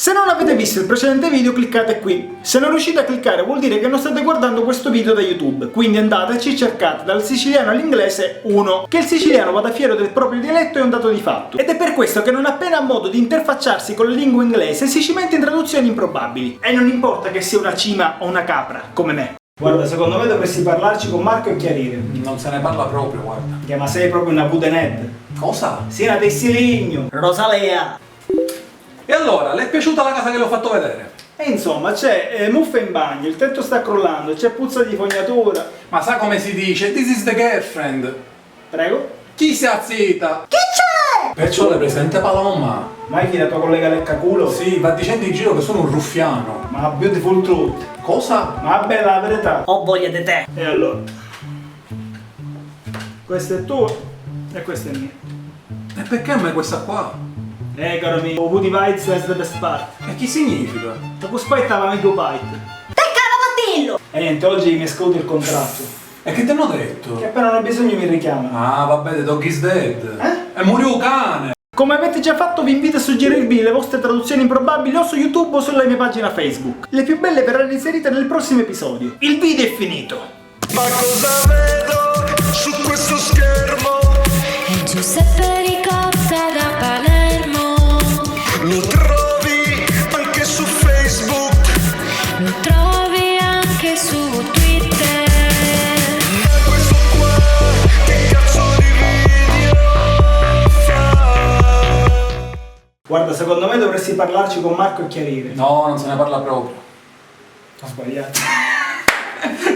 Se non avete visto il precedente video cliccate qui. Se non riuscite a cliccare vuol dire che non state guardando questo video da YouTube, quindi andateci, cercate dal siciliano all'inglese 1. Che il siciliano vada fiero del proprio dialetto è un dato di fatto. Ed è per questo che non appena ha modo di interfacciarsi con la lingua inglese si cimenta in traduzioni improbabili. E non importa che sia una cima o una capra, come me. Guarda, secondo me dovresti parlarci con Marco e chiarire. Non se ne parla proprio, guarda. Ma sei proprio una pudened. Cosa? Sì, una tessiligno. Rosalea. E allora, le è piaciuta la casa che le ho fatto vedere? E insomma, c'è muffa in bagno, il tetto sta crollando, c'è puzza di fognatura. Ma sa come si dice? This is the girlfriend. Prego? Chi si azzita? Chi c'è? Perciò le presente Paloma. Mai chi la tua collega leccaculo? Sì, va dicendo in giro che sono un ruffiano. Ma beautiful truth. Cosa? Ma bella la verità. Ho voglia di te. E allora? Questa è tua e questa è mia. E perché a me questa qua? Caro mio, Woody Bites is the best part. E chi significa? La cuspaita amico bite. Te cavatillo! E niente, oggi mi escludo il contratto. E che ti hanno detto? Che appena non ho bisogno mi richiamano. Ah, vabbè, The Dog is Dead. Eh? E morì un cane. Come avete già fatto vi invito a suggerirvi le vostre traduzioni improbabili o su YouTube o sulla mia pagina Facebook. Le più belle verranno inserite nel prossimo episodio. Il video è finito. Ma cosa vedo su questo schermo? È Giuseppe Ricotta da Palermo. Lo trovi anche su Facebook. Lo trovi anche su Twitter. E questo qua, che cazzo di video fa? Guarda, secondo me dovresti parlarci con Marco e chiarire. No, non se ne parla proprio. Ho sbagliato.